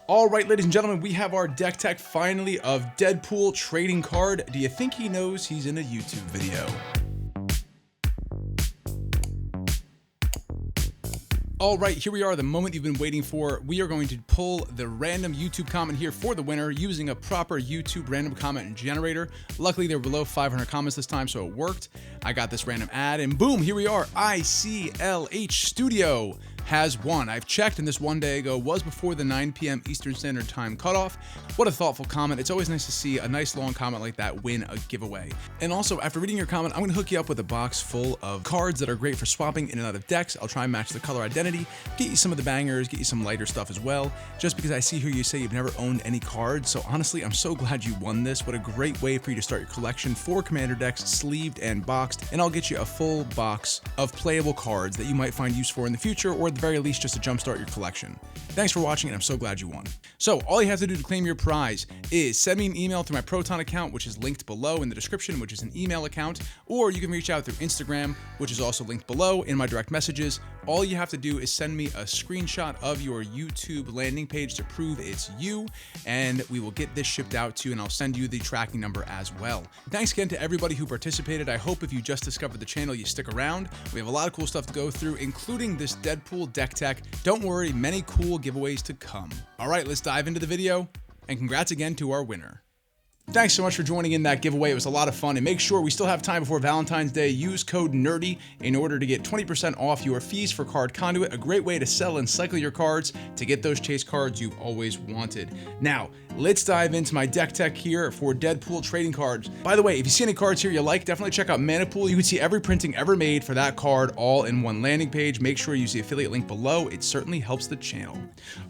All right, ladies and gentlemen, we have our deck tech finally of Deadpool trading card. Do you think he knows he's in a YouTube video? All right, here we are, the moment you've been waiting for. We are going to pull the random YouTube comment here for the winner using a proper YouTube random comment generator. Luckily, they were below 500 comments this time, so it worked. I got this random ad, and boom, here we are. ICLH Studio has won. I've checked, and this one day ago was before the 9 p.m. Eastern Standard Time cutoff. What a thoughtful comment. It's always nice to see a nice long comment like that win a giveaway. And also, after reading your comment, I'm going to hook you up with a box full of cards that are great for swapping in and out of decks. I'll try and match the color identity, get you some of the bangers, get you some lighter stuff as well, just because I see here you say you've never owned any cards. So honestly, I'm so glad you won this. What a great way for you to start your collection. 4 Commander decks, sleeved and boxed, and I'll get you a full box of playable cards that you might find use for in the future, or at the very least just to jumpstart your collection. Thanks for watching, and I'm so glad you won. So all you have to do to claim your prize is send me an email through my Proton account, which is linked below in the description, which is an email account, or you can reach out through Instagram, which is also linked below in my direct messages. All you have to do is send me a screenshot of your YouTube landing page to prove it's you, and we will get this shipped out to you, and I'll send you the tracking number as well. Thanks again to everybody who participated. I hope if you just discovered the channel, you stick around. We have a lot of cool stuff to go through, including this Deadpool deck tech. Don't worry, many cool giveaways to come. All right, let's dive into the video, and congrats again to our winner. Thanks so much for joining in that giveaway. It was a lot of fun, and make sure we still have time before Valentine's Day. Use code NERDY in order to get 20% off your fees for Card Conduit, a great way to sell and cycle your cards to get those chase cards you've always wanted. Now, let's dive into my deck tech here for Deadpool trading cards. By the way, if you see any cards here you like, definitely check out Manipool. You can see every printing ever made for that card all in one landing page. Make sure you use the affiliate link below. It certainly helps the channel.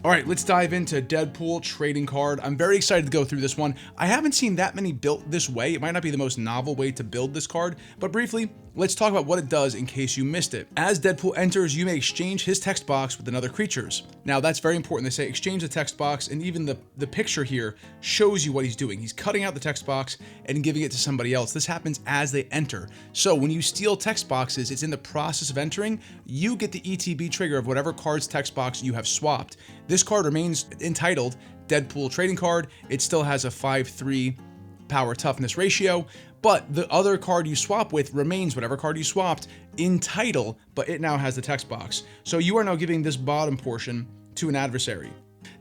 All right, let's dive into Deadpool trading card. I'm very excited to go through this one. I haven't seen that many built this way. It might not be the most novel way to build this card, but briefly, let's talk about what it does in case you missed it. As Deadpool enters, you may exchange his text box with another creature's. Now, that's very important. They say exchange the text box, and even the picture here shows you what he's doing. He's cutting out the text box and giving it to somebody else. This happens as they enter. So when you steal text boxes, it's in the process of entering. You get the ETB trigger of whatever card's text box you have swapped. This card remains entitled Deadpool Trading Card. It still has a 5/3 power toughness ratio, but the other card you swap with remains whatever card you swapped in title, but it now has the text box. So you are now giving this bottom portion to an adversary.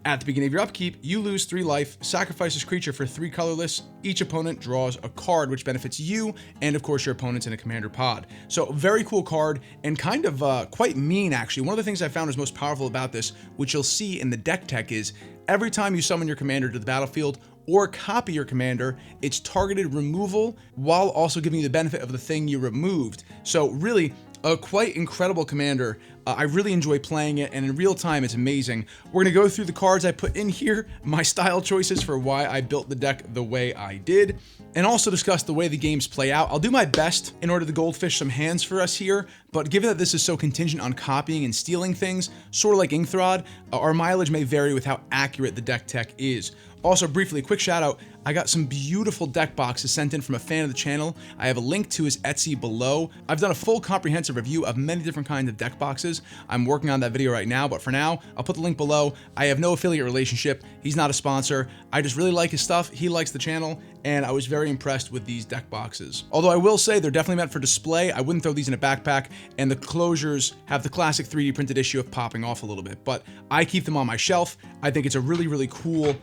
At the beginning of your upkeep, you lose 3 life, sacrifice this creature for 3 colorless. Each opponent draws a card which benefits you and of course your opponents in a commander pod. So very cool card, and kind of quite mean actually. One of the things I found is most powerful about this, which you'll see in the deck tech, is every time you summon your commander to the battlefield or copy your commander, it's targeted removal while also giving you the benefit of the thing you removed. So really, a quite incredible commander. I really enjoy playing it, and in real time, it's amazing. We're gonna go through the cards I put in here, my style choices for why I built the deck the way I did, and also discuss the way the games play out. I'll do my best in order to goldfish some hands for us here, but given that this is so contingent on copying and stealing things, sort of like Inkthrod, our mileage may vary with how accurate the deck tech is. Also, briefly, quick shout out, I got some beautiful deck boxes sent in from a fan of the channel. I have a link to his Etsy below. I've done a full comprehensive review of many different kinds of deck boxes. I'm working on that video right now, but for now, I'll put the link below. I have no affiliate relationship. He's not a sponsor. I just really like his stuff. He likes the channel, and I was very impressed with these deck boxes. Although I will say they're definitely meant for display. I wouldn't throw these in a backpack, and the closures have the classic 3D printed issue of popping off a little bit, but I keep them on my shelf. I think it's a really, really cool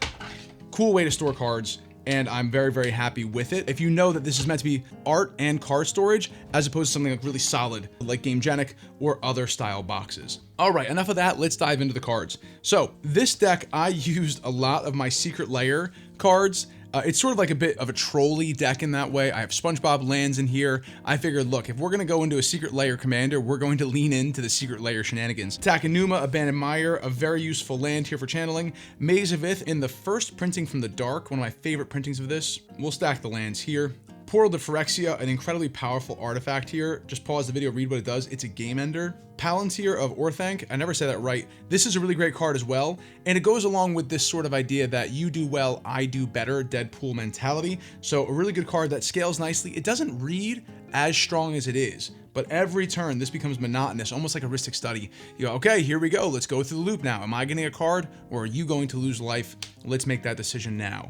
way to store cards, and I'm very, very happy with it. If you know that this is meant to be art and card storage, as opposed to something like really solid, like Gamegenic or other style boxes. All right, enough of that, let's dive into the cards. So this deck, I used a lot of my Secret Lair cards. It's sort of like a bit of a trolley deck in that way. I have SpongeBob lands in here. I figured, look, if we're gonna go into a Secret Lair commander, we're going to lean into the Secret Lair shenanigans. Takenuma, Abandoned Mire, a very useful land here for channeling. Maze of Ith in the first printing from the Dark, one of my favorite printings of this. We'll stack the lands here. Portal to Phyrexia, an incredibly powerful artifact here. Just pause the video, read what it does. It's a game ender. Palantir of Orthanc, I never say that right. This is a really great card as well, and it goes along with this sort of idea that you do well, I do better, Deadpool mentality. So a really good card that scales nicely. It doesn't read as strong as it is, But every turn, this becomes monotonous, almost like a heuristic study. You go, okay, here we go. Let's go through the loop now. Am I getting a card or are you going to lose life? Let's make that decision now.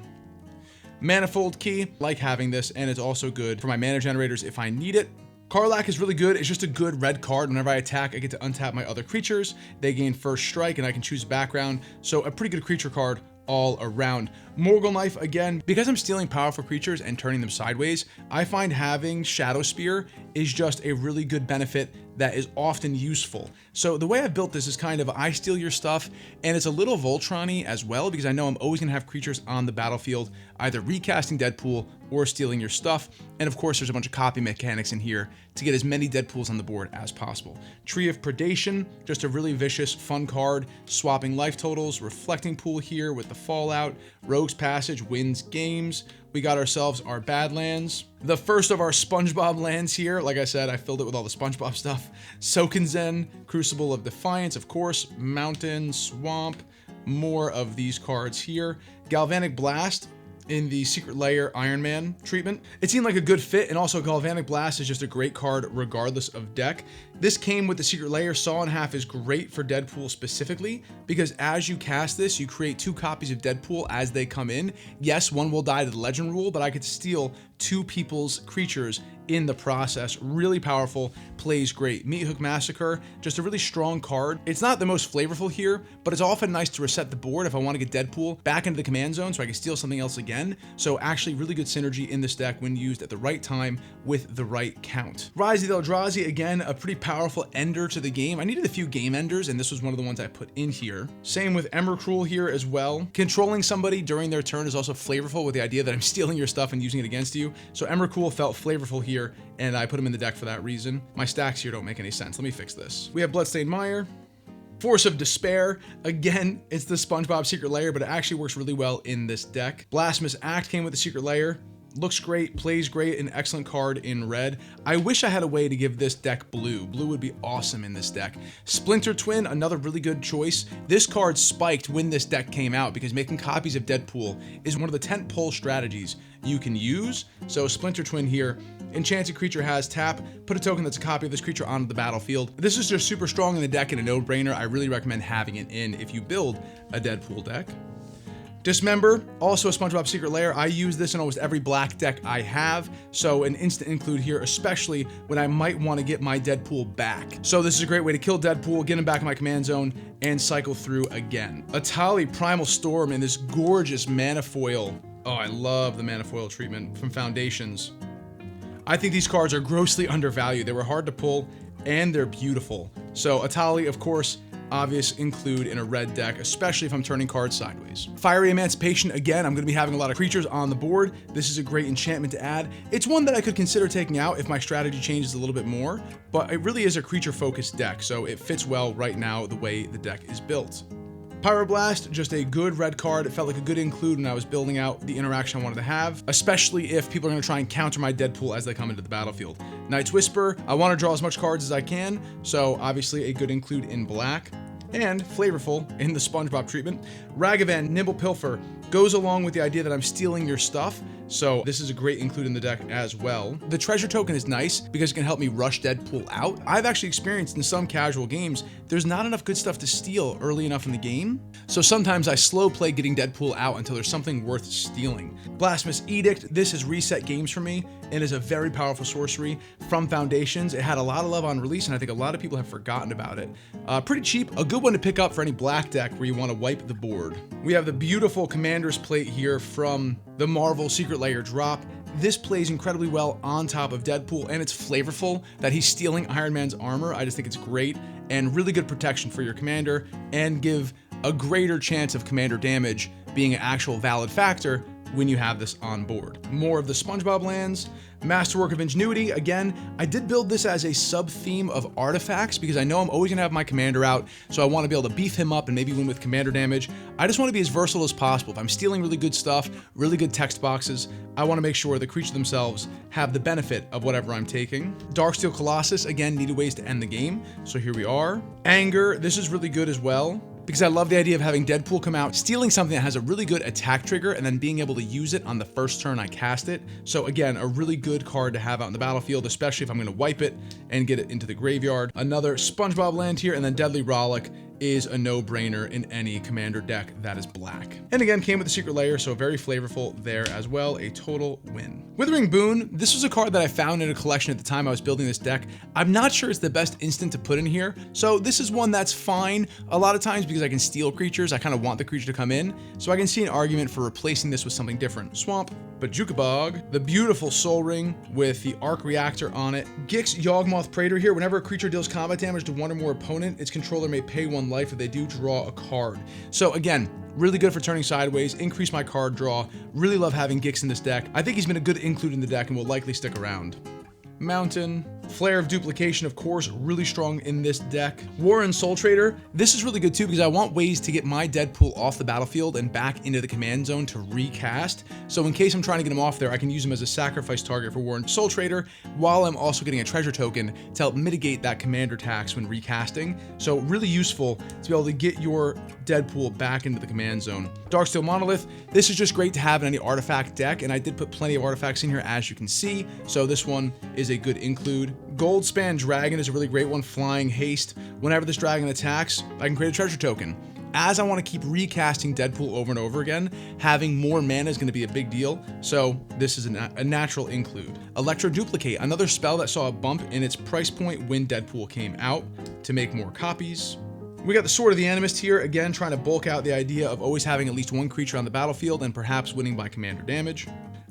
Manifold Key, like having this, and it's also good for my mana generators if I need it. Karlach is really good. It's just a good red card. Whenever I attack, I get to untap my other creatures. They gain first strike and I can choose background. So a pretty good creature card all around. Morgul Knife, again, because I'm stealing powerful creatures and turning them sideways, I find having Shadow Spear is just a really good benefit that is often useful. So the way I've built this is kind of I steal your stuff, and it's a little Voltron-y as well, because I know I'm always gonna have creatures on the battlefield, either recasting Deadpool or stealing your stuff. And of course, there's a bunch of copy mechanics in here to get as many Deadpools on the board as possible. Tree of Predation, just a really vicious, fun card, swapping life totals, reflecting pool here with the Fallout, Rogue's Passage wins games. We got ourselves our Badlands. The first of our SpongeBob lands here. Like I said, I filled it with all the SpongeBob stuff. Sokenzen, Crucible of Defiance, of course, Mountain, Swamp, more of these cards here. Galvanic Blast in the Secret Lair Iron Man treatment. It seemed like a good fit, and also Galvanic Blast is just a great card regardless of deck. This came with the Secret Lair. Saw in Half is great for Deadpool specifically, because as you cast this, you create 2 copies of Deadpool as they come in. Yes, one will die to the legend rule, but I could steal 2 people's creatures in the process. Really powerful, plays great. Meat Hook Massacre, just a really strong card. It's not the most flavorful here, but it's often nice to reset the board if I want to get Deadpool back into the command zone so I can steal something else again. So actually really good synergy in this deck when used at the right time with the right count. Rise of the Eldrazi, again, a pretty powerful ender to the game. I needed a few game enders, and this was one of the ones I put in here. Same with Emrakul here as well. Controlling somebody during their turn is also flavorful with the idea that I'm stealing your stuff and using it against you. So Emrakul felt flavorful here, and I put him in the deck for that reason. My stacks here don't make any sense. Let me fix this. We have Bloodstained Mire. Force of Despair, again, it's the SpongeBob Secret Lair, but it actually works really well in this deck. Blasphemous Act came with the Secret Lair. Looks great, plays great, an excellent card in red. I wish I had a way to give this deck blue. Blue would be awesome in this deck. Splinter Twin, another really good choice. This card spiked when this deck came out because making copies of Deadpool is one of the tentpole strategies you can use. So Splinter Twin here. Enchanted creature has tap, put a token that's a copy of this creature onto the battlefield. This is just super strong in the deck and a no-brainer. I really recommend having it in if you build a Deadpool deck. Dismember, also a SpongeBob Secret Lair. I use this in almost every black deck I have, so an instant include here, especially when I might want to get my Deadpool back. So this is a great way to kill Deadpool, get him back in my command zone, and cycle through again. Atali Primal Storm in this gorgeous mana foil. Oh, I love the mana foil treatment from Foundations. I think these cards are grossly undervalued. They were hard to pull, and they're beautiful. So Atali, of course, obvious include in a red deck, especially if I'm turning cards sideways. Fiery Emancipation, again, I'm going to be having a lot of creatures on the board. This is a great enchantment to add. It's one that I could consider taking out if my strategy changes a little bit more, but it really is a creature-focused deck, so it fits well right now the way the deck is built. Pyroblast, just a good red card. It felt like a good include when I was building out the interaction I wanted to have, especially if people are going to try and counter my Deadpool as they come into the battlefield. Night's Whisper, I want to draw as much cards as I can, so obviously a good include in black. And flavorful in the SpongeBob treatment. Ragavan, Nimble Pilfer, goes along with the idea that I'm stealing your stuff, so this is a great include in the deck as well. The treasure token is nice because it can help me rush Deadpool out. I've actually experienced in some casual games, there's not enough good stuff to steal early enough in the game, so sometimes I slow play getting Deadpool out until there's something worth stealing. Blasphemous Edict, this has reset games for me and is a very powerful sorcery from Foundations. It had a lot of love on release, and I think a lot of people have forgotten about it. Pretty cheap, a good one to pick up for any black deck where you want to wipe the board. We have the beautiful Commander's Plate here from the Marvel Secret Lair drop. This plays incredibly well on top of Deadpool, and it's flavorful that he's stealing Iron Man's armor. I just think it's great and really good protection for your commander, and give a greater chance of commander damage being an actual valid factor when you have this on board. More of the SpongeBob lands. Masterwork of Ingenuity, again, I did build this as a sub-theme of artifacts because I know I'm always gonna have my commander out, so I wanna be able to beef him up and maybe win with commander damage. I just wanna be as versatile as possible. If I'm stealing really good stuff, really good text boxes, I wanna make sure the creatures themselves have the benefit of whatever I'm taking. Darksteel Colossus, again, needed ways to end the game, so here we are. Anger, this is really good as well. because I love the idea of having Deadpool come out, stealing something that has a really good attack trigger, and then being able to use it on the first turn I cast it. So again, a really good card to have out in the battlefield, especially if I'm going to wipe it and get it into the graveyard. Another SpongeBob land here, and then Deadly Rollick is a no-brainer in any commander deck that is black. And again, came with the Secret Lair, so very flavorful there as well. A total win. Withering Boon, this was a card that I found in a collection at the time I was building this deck. I'm not sure it's the best instant to put in here, so this is one that's fine. A lot of times because I can steal creatures, I kind of want the creature to come in, so I can see an argument for replacing this with something different. Swamp, Bajukabog, the beautiful Soul Ring with the Arc Reactor on it. Gix Yawgmoth Praetor here. Whenever a creature deals combat damage to one or more opponent, its controller may pay 1 life. If they do, draw a card. So again, really good for turning sideways, increase my card draw. Really love having Gix in this deck. I think he's been a good include in the deck and will likely stick around. Mountain, Flare of Duplication, of course, really strong in this deck. Warren Soul Trader, this is really good too because I want ways to get my Deadpool off the battlefield and back into the command zone to recast. So in case I'm trying to get him off there, I can use him as a sacrifice target for Warren Soul Trader while I'm also getting a treasure token to help mitigate that commander tax when recasting. So really useful to be able to get your Deadpool back into the command zone. Darksteel Monolith, this is just great to have in any artifact deck, and I did put plenty of artifacts in here as you can see, so this one is a good include. Goldspan Dragon is a really great one, flying haste. Whenever this dragon attacks, I can create a treasure token. As I want to keep recasting Deadpool over and over again, having more mana is going to be a big deal, so this is a natural include. Electro Duplicate, another spell that saw a bump in its price point when Deadpool came out to make more copies. We got the Sword of the Animist here, again trying to bulk out the idea of always having at least one creature on the battlefield and perhaps winning by commander damage.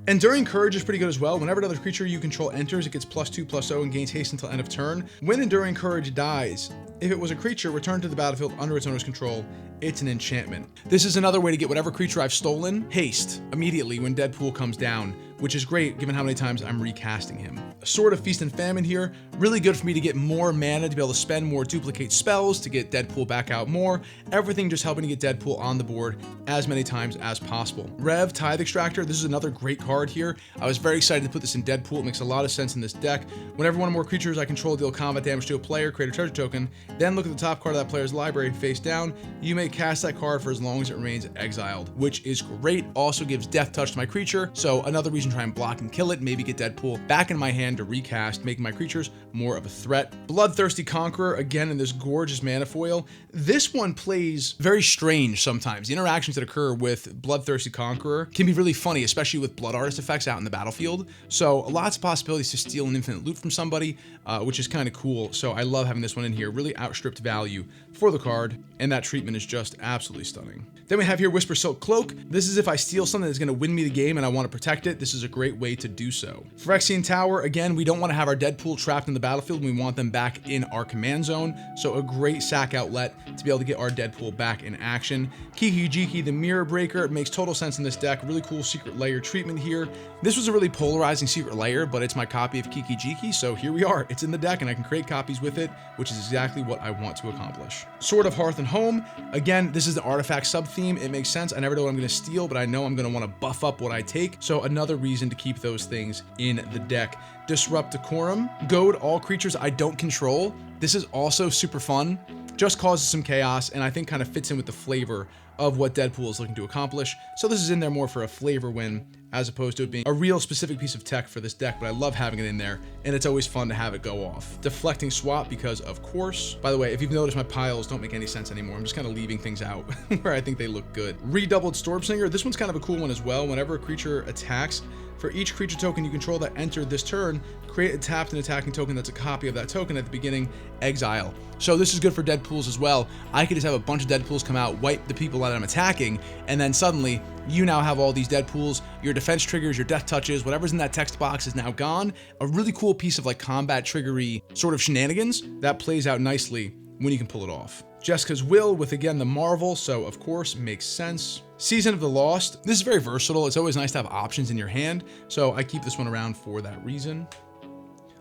Enduring Courage is pretty good as well. Whenever another creature you control enters, it gets +2/+0 and gains haste until end of turn. When Enduring Courage dies, if it was a creature returned to the battlefield under its owner's control, it's an enchantment. This is another way to get whatever creature I've stolen haste immediately when Deadpool comes down, which is great given how many times I'm recasting him. Sword of Feast and Famine here, really good for me to get more mana, to be able to spend more duplicate spells, to get Deadpool back out more. Everything just helping to get Deadpool on the board as many times as possible. Rev, Tithe Extractor, this is another great card here. I was very excited to put this in Deadpool. It makes a lot of sense in this deck. Whenever one or more creatures I control deal combat damage to a player, create a treasure token, then look at the top card of that player's library face down. You may cast that card for as long as it remains exiled, which is great. Also gives Death Touch to my creature, so another reason to try and block and kill it, maybe get Deadpool back in my hand to recast, making my creatures more of a threat. Bloodthirsty Conqueror, again in this gorgeous mana foil. This one plays very strange sometimes. The interactions that occur with Bloodthirsty Conqueror can be really funny, especially with Blood Artist effects out in the battlefield. So lots of possibilities to steal an infinite loot from somebody, which is kind of cool. So I love having this one in here. Really outstripped value for the card, and that treatment is just absolutely stunning. Then we have here Whisper Silk Cloak. This is if I steal something that's going to win me the game and I want to protect it. This is a great way to do so. Phyrexian Tower, again, we don't want to have our Deadpool trapped in the battlefield. We want them back in our command zone. So a great sack outlet to be able to get our Deadpool back in action. Kiki Jiki, the Mirror Breaker, it makes total sense in this deck. Really cool Secret Lair treatment here. This was a really polarizing Secret Lair, but it's my copy of Kiki Jiki, so here we are. It's in the deck and I can create copies with it, which is exactly what I want to accomplish. Sword of Hearth and Home, again, this is the artifact sub-theme. It makes sense. I never know what I'm going to steal, but I know I'm going to want to buff up what I take, so another reason to keep those things in the deck. Disrupt Decorum, goad all creatures I don't control. This is also super fun, just causes some chaos, and I think kind of fits in with the flavor of what Deadpool is looking to accomplish. So this is in there more for a flavor win as opposed to it being a real specific piece of tech for this deck, but I love having it in there, and it's always fun to have it go off. Deflecting Swap, because of course. By the way, if you've noticed, my piles don't make any sense anymore. I'm just kind of leaving things out where I think they look good. Redoubled Stormsinger, this one's kind of a cool one as well. Whenever a creature attacks, for each creature token you control that entered this turn, create a tapped and attacking token that's a copy of that token at the beginning, exile. So this is good for Deadpools as well. I could just have a bunch of Deadpools come out, wipe the people that I'm attacking, and then suddenly you now have all these Deadpools, your defense triggers, your death touches, whatever's in that text box is now gone. A really cool piece of like combat triggery sort of shenanigans that plays out nicely when you can pull it off. Jessica's Will with, again, the Marvel, so of course makes sense. Season of the Lost, this is very versatile. It's always nice to have options in your hand, so I keep this one around for that reason.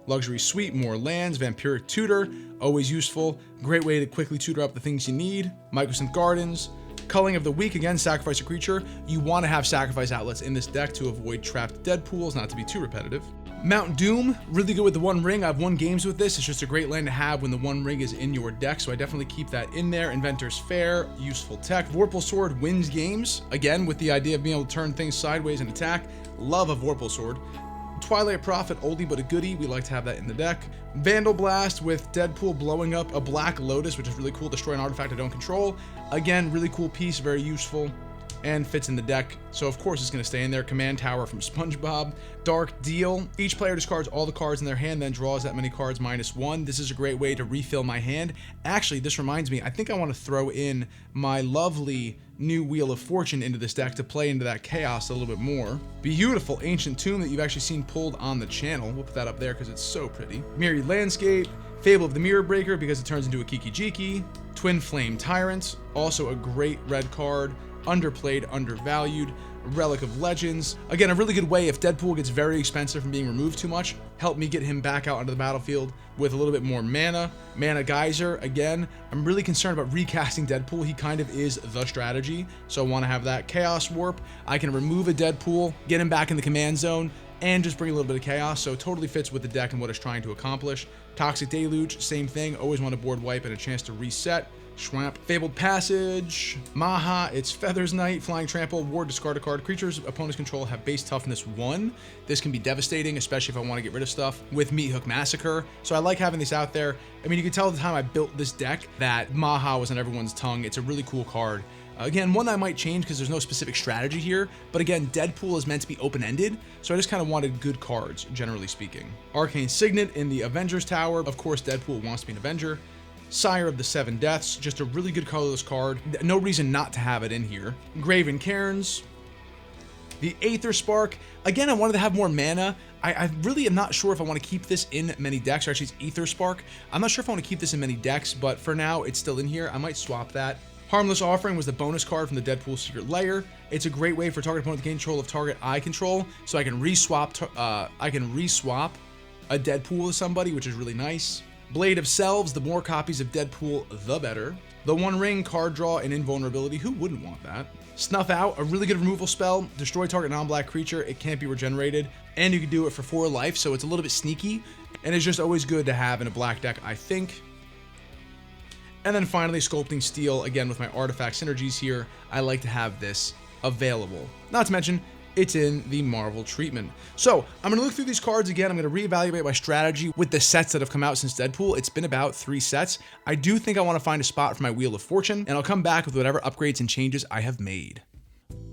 Luxury Suite, more lands. Vampiric Tutor, always useful. Great way to quickly tutor up the things you need. Mycosynth Gardens, Culling of the Week, again, sacrifice a creature. You want to have sacrifice outlets in this deck to avoid trapped Deadpools, not to be too repetitive. Mount Doom, really good with the One Ring. I've won games with this. It's just a great land to have when the One Ring is in your deck, so I definitely keep that in there. Inventor's Fair, useful tech. Vorpal Sword wins games, again, with the idea of being able to turn things sideways and attack. Love a Vorpal Sword. Twilight Prophet, oldie but a goodie. We like to have that in the deck. Vandal Blast with Deadpool blowing up a Black Lotus, which is really cool. Destroy an artifact I don't control. Again, really cool piece, very useful, and fits in the deck. So of course it's going to stay in there. Command Tower from SpongeBob. Dark Deal. Each player discards all the cards in their hand, then draws that many cards -1. This is a great way to refill my hand. Actually, this reminds me, I think I want to throw in my lovely new Wheel of Fortune into this deck to play into that chaos a little bit more. Beautiful Ancient Tomb that you've actually seen pulled on the channel. We'll put that up there because it's so pretty. Myriad Landscape. Fable of the Mirror Breaker because it turns into a Kiki Jiki. Twin Flame Tyrant, also a great red card. Underplayed, undervalued. Relic of Legends. Again, a really good way if Deadpool gets very expensive from being removed too much, help me get him back out onto the battlefield with a little bit more mana. Mana Geyser, again, I'm really concerned about recasting Deadpool. He kind of is the strategy, so I want to have that. Chaos Warp, I can remove a Deadpool, get him back in the command zone, and just bring a little bit of chaos, so it totally fits with the deck and what it's trying to accomplish. Toxic Deluge, same thing, always want a board wipe and a chance to reset. Schwamp. Fabled Passage. Maha, it's Feathers Knight. Flying Trample. Ward, discard a card. Creatures opponents control have base toughness 1. This can be devastating, especially if I want to get rid of stuff with Meat Hook Massacre. So I like having these out there. I mean, you can tell at the time I built this deck that Maha was on everyone's tongue. It's a really cool card. Again, one that I might change because there's no specific strategy here. But again, Deadpool is meant to be open-ended, so I just kind of wanted good cards, generally speaking. Arcane Signet in the Avengers Tower. Of course, Deadpool wants to be an Avenger. Sire of the Seven Deaths, just a really good colorless card. No reason not to have it in here. Graven Cairns. The Aether Spark. Again, I wanted to have more mana. I really am not sure if I want to keep this in many decks. Or actually, it's Aether Spark. I'm not sure if I want to keep this in many decks, but for now, it's still in here. I might swap that. Harmless Offering was the bonus card from the Deadpool Secret Lair. It's a great way for target opponent to gain control of target I control, so I can reswap a Deadpool with somebody, which is really nice. Blade of Selves, the more copies of Deadpool, the better. The One Ring, card draw, and invulnerability. Who wouldn't want that? Snuff Out, a really good removal spell. Destroy target non-black creature. It can't be regenerated. And you can do it for 4 life, so it's a little bit sneaky. And it's just always good to have in a black deck, I think. And then finally, Sculpting Steel. Again, with my artifact synergies here, I like to have this available. Not to mention, it's in the Marvel treatment. So I'm going to look through these cards again. I'm going to reevaluate my strategy with the sets that have come out since Deadpool. It's been about 3 sets. I do think I want to find a spot for my Wheel of Fortune, and I'll come back with whatever upgrades and changes I have made.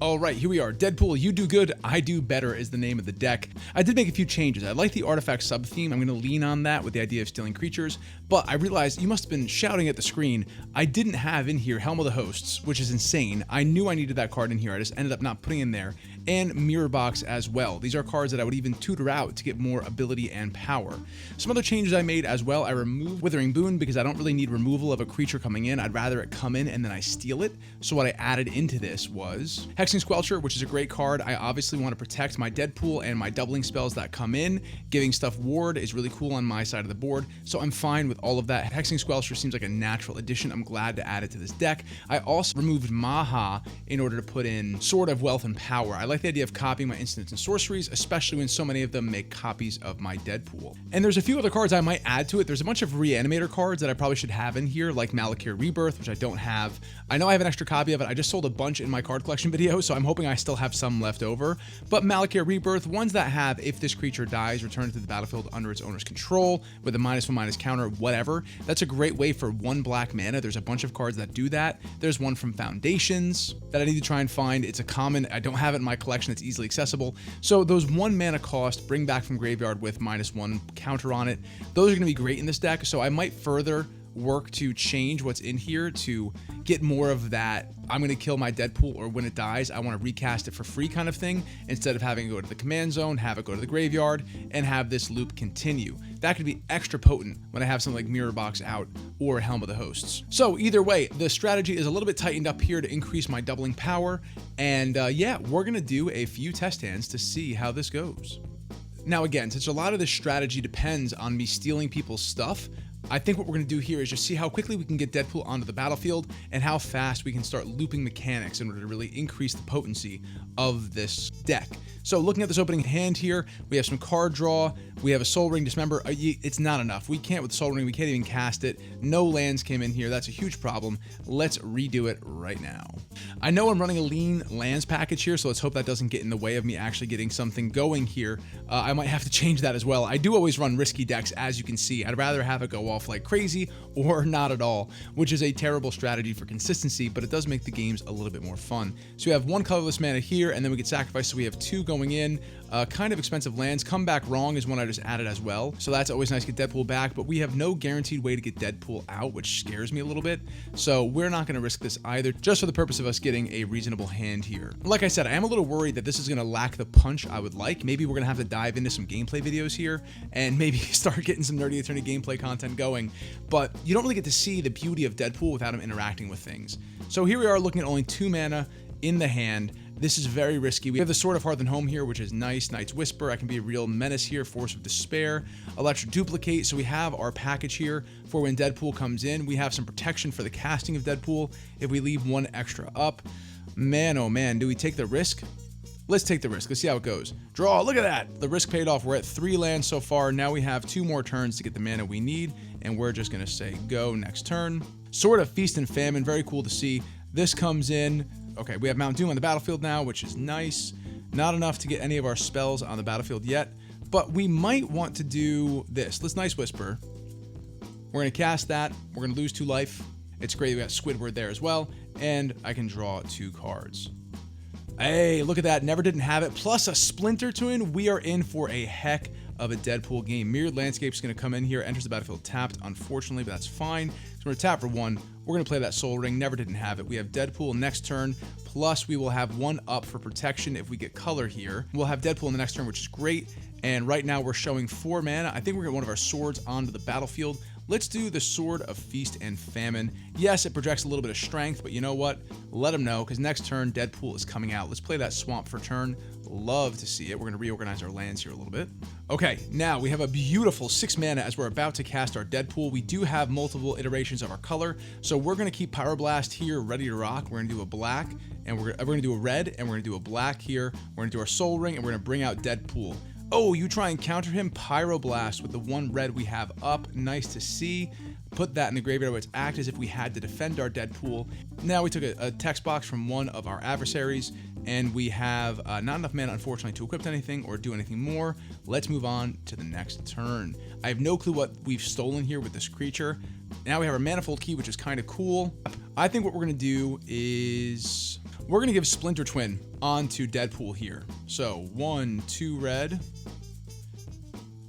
All right, here we are. Deadpool, you do good, I do better is the name of the deck. I did make a few changes. I like the artifact sub-theme. I'm going to lean on that with the idea of stealing creatures, but I realized you must have been shouting at the screen. I didn't have in here Helm of the Hosts, which is insane. I knew I needed that card in here. I just ended up not putting in there. And Mirror Box as well. These are cards that I would even tutor out to get more ability and power. Some other changes I made as well. I removed Withering Boon because I don't really need removal of a creature coming in. I'd rather it come in and then I steal it. So what I added into this was Hexing Squelcher, which is a great card. I obviously want to protect my Deadpool and my doubling spells that come in. Giving stuff ward is really cool on my side of the board, so I'm fine with all of that. Hexing Squelcher seems like a natural addition. I'm glad to add it to this deck. I also removed Maha in order to put in Sword of Wealth and Power. I like the idea of copying my instants and sorceries, especially when so many of them make copies of my Deadpool. And there's a few other cards I might add to it. There's a bunch of Reanimator cards that I probably should have in here, like Malakir Rebirth, which I don't have. I know I have an extra copy of it. I just sold a bunch in my card collection video, so I'm hoping I still have some left over. But Malakir Rebirth, ones that have, if this creature dies, return it to the battlefield under its owner's control with a -1/- counter, whatever. That's a great way for 1 black mana. There's a bunch of cards that do that. There's one from Foundations that I need to try and find. It's a common. I don't have it in my collection. It's easily accessible. So those 1 mana cost, bring back from graveyard with -1 counter on it. Those are going to be great in this deck. So I might further work to change what's in here to get more of that I'm going to kill my Deadpool, or when it dies, I want to recast it for free kind of thing, instead of having it go to the command zone, have it go to the graveyard, and have this loop continue. That could be extra potent when I have something like Mirror Box out or Helm of the Hosts. So either way, the strategy is a little bit tightened up here to increase my doubling power, and yeah, we're going to do a few test hands to see how this goes. Now again, since a lot of this strategy depends on me stealing people's stuff, I think what we're going to do here is just see how quickly we can get Deadpool onto the battlefield and how fast we can start looping mechanics in order to really increase the potency of this deck. So looking at this opening hand here, we have some card draw, we have a Soul Ring Dismember. It's not enough. We can't with the Soul Ring, we can't even cast it. No lands came in here, that's a huge problem. Let's redo it right now. I know I'm running a lean lands package here, so let's hope that doesn't get in the way of me actually getting something going here. I might have to change that as well. I do always run risky decks, as you can see. I'd rather have it go off like crazy or not at all, which is a terrible strategy for consistency, but it does make the games a little bit more fun. So we have one colorless mana here, and then we get sacrificed, so we have two going in. Kind of expensive lands. Come Back Wrong is one I just added as well, so that's always nice to get Deadpool back, but we have no guaranteed way to get Deadpool out, which scares me a little bit, so we're not going to risk this either, just for the purpose of us getting a reasonable hand here. Like I said, I am a little worried that this is going to lack the punch I would like. Maybe we're going to have to dive into some gameplay videos here, and maybe start getting some Nerdy Attorney gameplay content going, but you don't really get to see the beauty of Deadpool without him interacting with things. So here we are looking at only 2 mana in the hand. This is very risky. We have the Sword of Hearth and Home here, which is nice. Knight's Whisper, I can be a real menace here. Force of Despair, Electric Duplicate. So we have our package here for when Deadpool comes in. We have some protection for the casting of Deadpool if we leave 1 extra up. Man, oh man, do we take the risk? Let's take the risk. Let's see how it goes. Draw, look at that. The risk paid off. We're at 3 lands so far. Now we have 2 more turns to get the mana we need, and we're just gonna say go next turn. Sword of Feast and Famine, very cool to see. This comes in. Okay, we have Mount Doom on the battlefield now, which is nice. Not enough to get any of our spells on the battlefield yet, but we might want to do this. Let's Nice Whisper. We're going to cast that. We're going to lose 2 life. It's great. We got Squidward there as well, and I can draw 2 cards. Hey, look at that. Never Didn't Have It. Plus a Splinter Twin. We are in for a heck of a Deadpool game. Mirrored Landscape is going to come in here, enters the battlefield tapped, unfortunately, but that's fine. So we're going to tap for 1. We're going to play that Soul Ring. Never Didn't Have It. We have Deadpool next turn, plus we will have 1 up for protection if we get color here. We'll have Deadpool in the next turn, which is great. And right now we're showing 4 mana. I think we're going to get one of our swords onto the battlefield. Let's do the Sword of Feast and Famine. Yes, it projects a little bit of strength, but you know what? Let them know, because next turn, Deadpool is coming out. Let's play that Swamp for turn. Love to see it. We're going to reorganize our lands here a little bit. Okay, now we have a beautiful 6 mana as we're about to cast our Deadpool. We do have multiple iterations of our color, so we're going to keep Pyroblast here ready to rock. We're going to do a black, and we're going to do a red, and we're going to do a black here. We're going to do our Soul Ring, and we're going to bring out Deadpool. Oh, you try and counter him? Pyroblast with the 1 red we have up. Nice to see. Put that in the graveyard where it's act as if we had to defend our Deadpool. Now we took a text box from one of our adversaries, and we have not enough mana, unfortunately, to equip anything or do anything more. Let's move on to the next turn. I have no clue what we've stolen here with this creature. Now we have our Manifold Key, which is kind of cool. I think what we're going to do is we're going to give Splinter Twin onto Deadpool here. So 1, 2 red.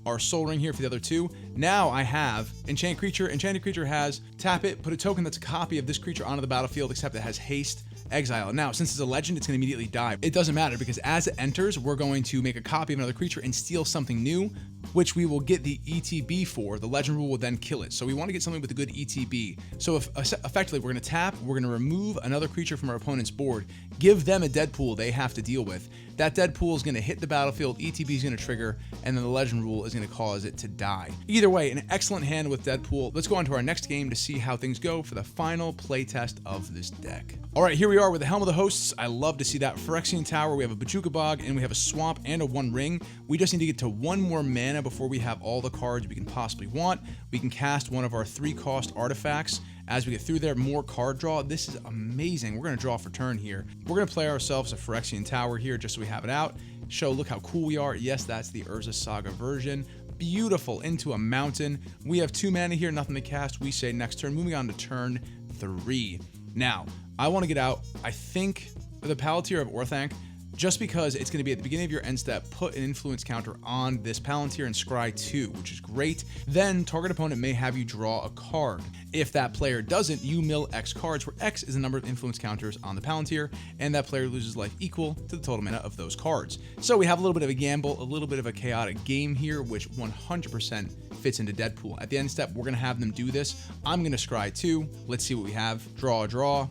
Our Soul Ring here for the other 2. Now I have Enchant Creature. Enchanted Creature has tap it, put a token that's a copy of this creature onto the battlefield, except it has haste, exile it. Now, since it's a legend, it's going to immediately die. It doesn't matter, because as it enters, we're going to make a copy of another creature and steal something new, which we will get the ETB for. The legend rule will then kill it. So we want to get something with a good ETB. So if effectively we're going to tap, we're going to remove another creature from our opponent's board, give them a Deadpool they have to deal with. That Deadpool is going to hit the battlefield, ETB is going to trigger, and then the legend rule is going to cause it to die. Either way, an excellent hand with Deadpool. Let's go on to our next game to see how things go for the final playtest of this deck. All right, here we are with the Helm of the Hosts. I love to see that. Phyrexian Tower, we have a Bojuka Bog, and we have a Swamp and a 1 ring. We just need to get to 1 more mana before we have all the cards we can possibly want. We can cast one of our 3-cost artifacts. As we get through there, more card draw. This is amazing. We're going to draw for turn here. We're going to play ourselves a Phyrexian Tower here just so we have it out. Show, look how cool we are. Yes, that's the Urza Saga version. Beautiful, into a mountain. We have 2 mana here, nothing to cast. We say next turn, moving on to turn 3. Now, I want to get out, I think, the Palantir of Orthanc, just because it's going to be at the beginning of your end step, put an influence counter on this Palantir and scry 2, which is great. Then target opponent may have you draw a card. If that player doesn't, you mill X cards, where X is the number of influence counters on the Palantir, and that player loses life equal to the total mana of those cards. So we have a little bit of a gamble, a little bit of a chaotic game here, which 100% fits into Deadpool. At the end step, we're going to have them do this. I'm going to scry 2. Let's see what we have. Draw,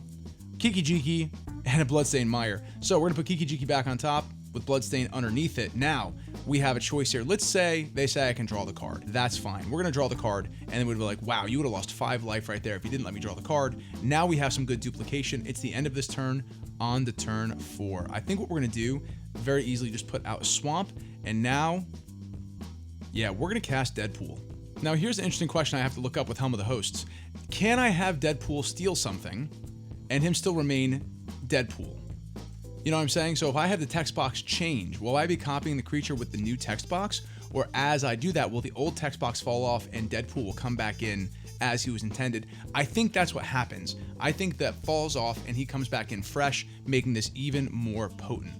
Kiki Jiki, and a Bloodstained Mire. So we're going to put Kiki Jiki back on top. with Bloodstain underneath it. Now, we have a choice here. Let's say they say I can draw the card. That's fine. We're going to draw the card, and then we'd be like, wow, you would have lost 5 life right there if you didn't let me draw the card. Now we have some good duplication. It's the end of this turn on to turn 4. I think what we're going to do, very easily just put out a Swamp, and now, yeah, we're going to cast Deadpool. Now, here's an interesting question I have to look up with Helm of the Hosts. Can I have Deadpool steal something and him still remain Deadpool? You know what I'm saying? So if I have the text box change, will I be copying the creature with the new text box? Or as I do that, will the old text box fall off and Deadpool will come back in as he was intended? I think that's what happens. I think that falls off and he comes back in fresh, making this even more potent.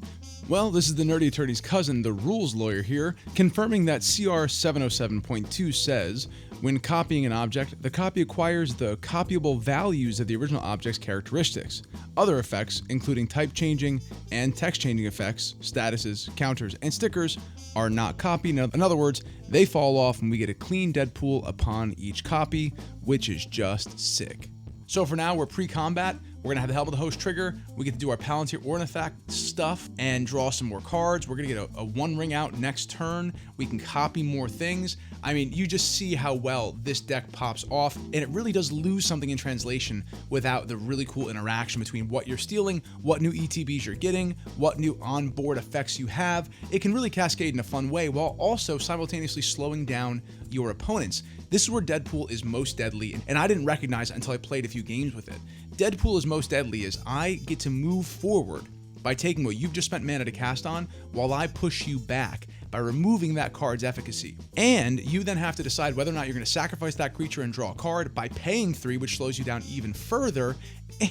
Well, this is the Nerdy Attorney's cousin, the rules lawyer here, confirming that CR 707.2 says, when copying an object, the copy acquires the copyable values of the original object's characteristics. Other effects, including type changing and text changing effects, statuses, counters, and stickers, are not copied. In other words, they fall off and we get a clean Deadpool upon each copy, which is just sick. So for now, we're pre-combat. We're going to have the Helm of the Host trigger. We get to do our Palantir Ornithak stuff and draw some more cards. We're going to get a 1 ring out next turn. We can copy more things. I mean, you just see how well this deck pops off, and it really does lose something in translation without the really cool interaction between what you're stealing, what new ETBs you're getting, what new onboard effects you have. It can really cascade in a fun way while also simultaneously slowing down your opponents. This is where Deadpool is most deadly, and I didn't recognize it until I played a few games with it. Deadpool is most deadly as I get to move forward by taking what you've just spent mana to cast on while I push you back by removing that card's efficacy. And you then have to decide whether or not you're going to sacrifice that creature and draw a card by paying 3, which slows you down even further,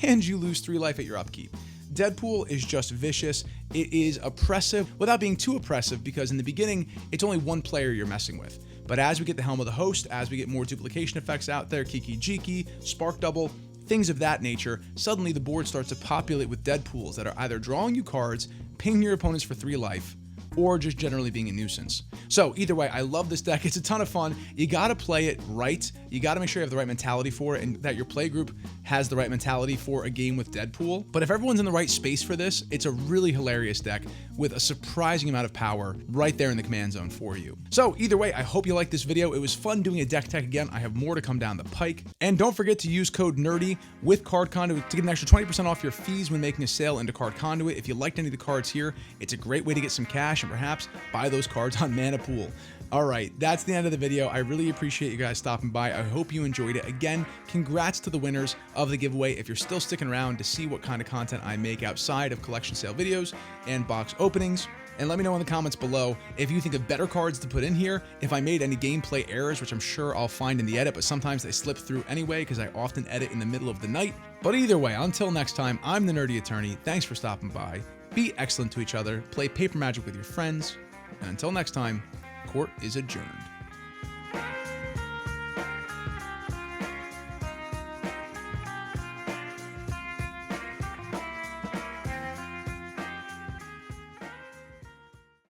and you lose 3 life at your upkeep. Deadpool is just vicious. It is oppressive without being too oppressive because in the beginning, it's only one player you're messing with. But as we get the Helm of the Host, as we get more duplication effects out there, Kiki Jiki, Spark Double, things of that nature, suddenly the board starts to populate with Deadpools that are either drawing you cards, pinging your opponents for 3 life, or just generally being a nuisance. So either way, I love this deck. It's a ton of fun. You got to play it right. You got to make sure you have the right mentality for it and that your play group has the right mentality for a game with Deadpool. But if everyone's in the right space for this, it's a really hilarious deck with a surprising amount of power right there in the command zone for you. So either way, I hope you liked this video. It was fun doing a deck tech again. I have more to come down the pike. And don't forget to use code NERDY with Card Conduit to get an extra 20% off your fees when making a sale into Card Conduit. If you liked any of the cards here, it's a great way to get some cash and perhaps buy those cards on Mana Pool. All right, that's the end of the video. I really appreciate you guys stopping by. I hope you enjoyed it. Again, congrats to the winners of the giveaway. If you're still sticking around to see what kind of content I make outside of collection sale videos and box openings, and let me know in the comments below if you think of better cards to put in here, if I made any gameplay errors, which I'm sure I'll find in the edit, but sometimes they slip through anyway because I often edit in the middle of the night. But either way, until next time, I'm the Nerdy Attorney. Thanks for stopping by. Be excellent to each other, play paper magic with your friends, and until next time, court is adjourned.